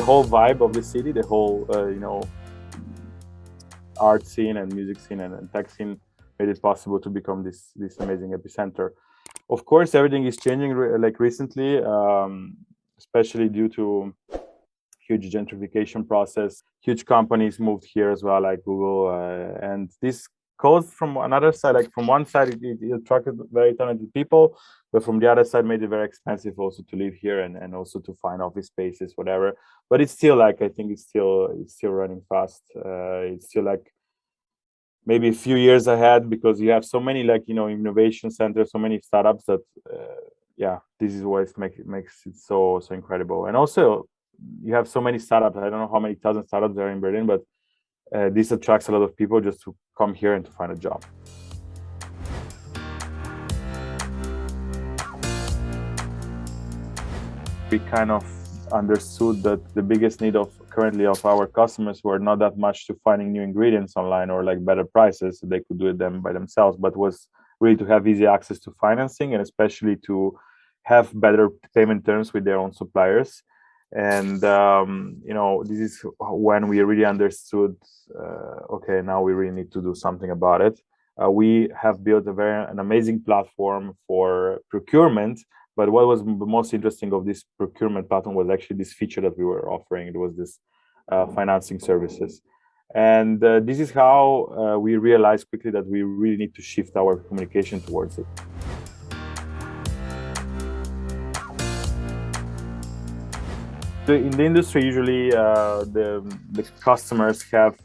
whole vibe of the city, the whole art scene and music scene and tech scene made it possible to become this amazing epicenter. Of course, everything is changing like recently, especially due to huge gentrification process. Huge companies moved here as well, like Google, and this caused from another side, like from one side it attracted very talented people, but from the other side made it very expensive also to live here and also to find office spaces, whatever. But it's still like, I think it's still running fast. It's still like maybe a few years ahead, because you have so many like innovation centers, so many startups that yeah, this is what makes it so incredible. And also you have so many startups. I don't know how many thousand startups there are in Berlin, but this attracts a lot of people just to come here and to find a job. We kind of understood that the biggest need of currently of our customers were not that much to finding new ingredients online or like better prices, so they could do it them by themselves, but was really to have easy access to financing, and especially to have better payment terms with their own suppliers. And this is when we really understood, okay, now we really need to do something about it. We have built an amazing platform for procurement. But what was the most interesting of this procurement platform was actually this feature that we were offering. It was this financing services. And this is how we realized quickly that we really need to shift our communication towards it. In the industry, usually the customers have,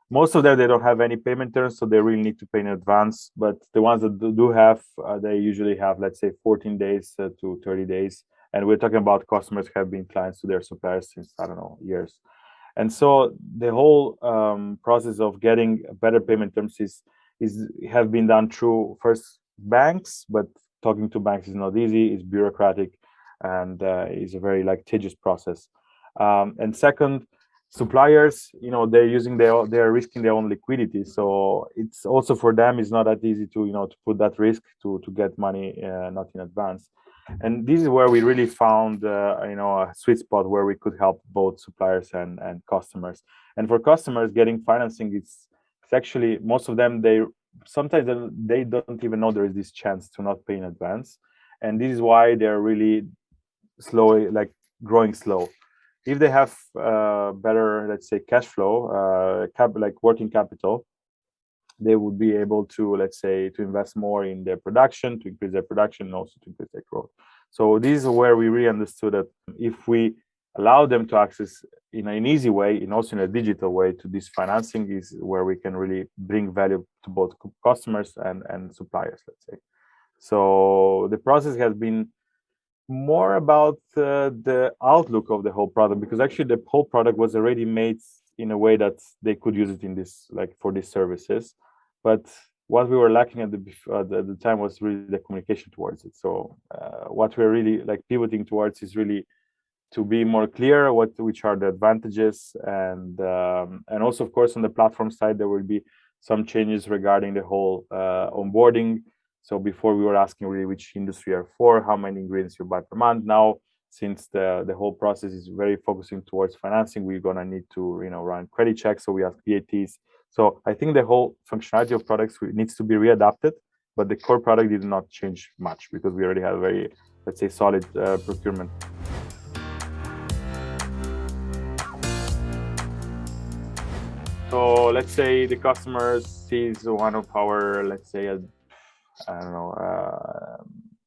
most of them, they don't have any payment terms, so they really need to pay in advance. But the ones that do have, they usually have, let's say, 14 days to 30 days. And we're talking about customers who have been clients to their suppliers since, I don't know, years. And so the whole process of getting better payment terms have been done through first banks, but talking to banks is not easy, it's bureaucratic, and is a very like tedious process. And second, suppliers, they're risking their own liquidity, so it's also for them it's not that easy to to put that risk to get money not in advance. And this is where we really found a sweet spot where we could help both suppliers and customers. And for customers, getting financing, it's actually, most of them, sometimes they don't even know there is this chance to not pay in advance, and this is why they're really slowly like growing slow. If they have better, let's say, cash flow, like working capital, they would be able to, let's say, to invest more in their production, to increase their production, and also to increase their growth. So this is where we really understood that if we allow them to access in an easy way, and also in a digital way, to this financing, is where we can really bring value to both customers and suppliers, let's say. So the process has been more about the outlook of the whole product, because actually the whole product was already made in a way that they could use it in this, like, for these services. But what we were lacking at the time was really the communication towards it. So what we're really like pivoting towards is really to be more clear which are the advantages, and also, of course, on the platform side there will be some changes regarding the whole onboarding. So before we were asking really which industry you're for, how many ingredients you buy per month. Now, since the whole process is very focusing towards financing, we're gonna need to run credit checks. So we ask VATs. So I think the whole functionality of products needs to be readapted, but the core product did not change much because we already have a very, let's say, solid procurement. So let's say the customer sees one of our, let's say, I don't know,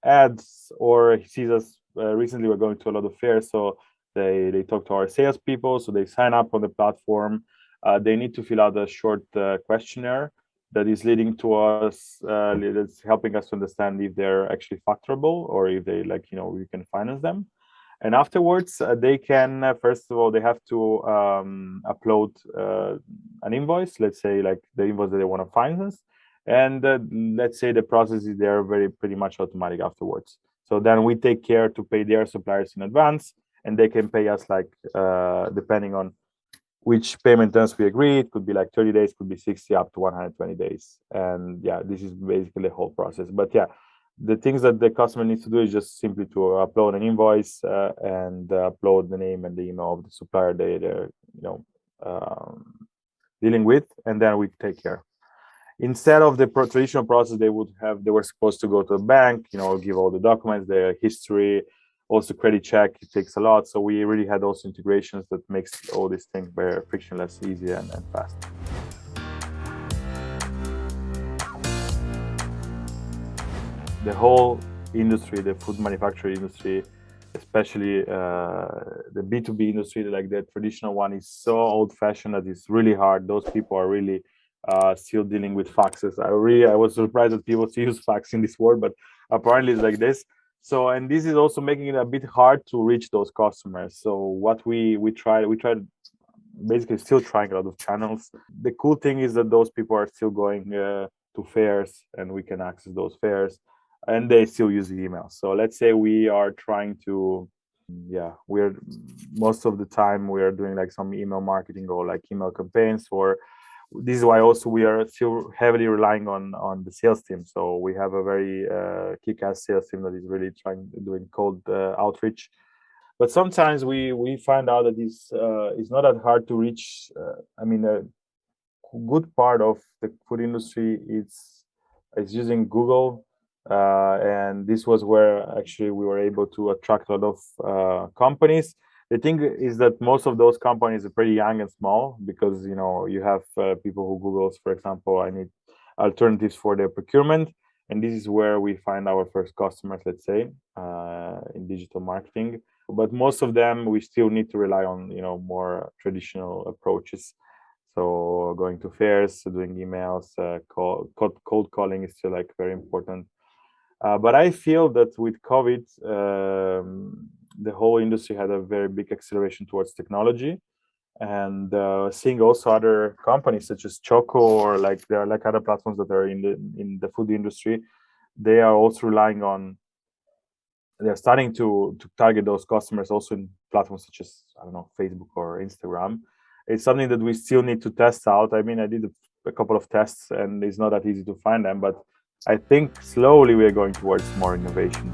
ads, or he sees us. Recently, we're going to a lot of fairs, so they talk to our salespeople. So they sign up on the platform. They need to fill out a short questionnaire that is leading to us, that's helping us to understand if they're actually factorable or if they we can finance them. And afterwards, they can, first of all, they have to upload an invoice, let's say like the invoice that they want to finance. And let's say the process is there pretty much automatic afterwards. So then we take care to pay their suppliers in advance, and they can pay us like depending on which payment terms we agree. It could be like 30 days, could be 60, up to 120 days. And yeah, this is basically the whole process. But yeah, The things that the customer needs to do is just simply to upload an invoice and upload the name and the email of the supplier they're dealing with, and then we take care. Instead of the traditional process, they were supposed to go to a bank, give all the documents, their history, also credit check. It takes a lot. So we really had those integrations that makes all these things very frictionless, easy, and fast. The whole industry, the food manufacturing industry, especially the B2B industry, like the traditional one, is so old-fashioned that it's really hard. Those people are really still dealing with faxes. I was surprised that people still use fax in this world, but apparently it's like this. So, and this is also making it a bit hard to reach those customers. So what we tried basically still trying a lot of channels. The cool thing is that those people are still going to fairs, and we can access those fairs, and they still use email. So let's say we are trying to, we're most of the time we are doing like some email marketing or like email campaigns, or this is why also we are still heavily relying on the sales team. So we have a very kick-ass sales team that is really doing cold outreach. But sometimes we find out that it's not that hard to reach. I mean, a good part of the food industry is using Google, and this was where actually we were able to attract a lot of companies. The thing is that most of those companies are pretty young and small, because you have people who Googles, for example, I need alternatives for their procurement, and this is where we find our first customers, let's say, in digital marketing. But most of them we still need to rely on more traditional approaches. So going to fairs, doing emails, cold calling is still like very important. But I feel that with COVID, the whole industry had a very big acceleration towards technology, and seeing also other companies such as Choco, or like there are like other platforms that are in the food industry. They are also relying on. They're starting to target those customers also in platforms such as, I don't know, Facebook or Instagram. It's something that we still need to test out. I mean, I did a couple of tests, and it's not that easy to find them, but I think slowly we're going towards more innovation.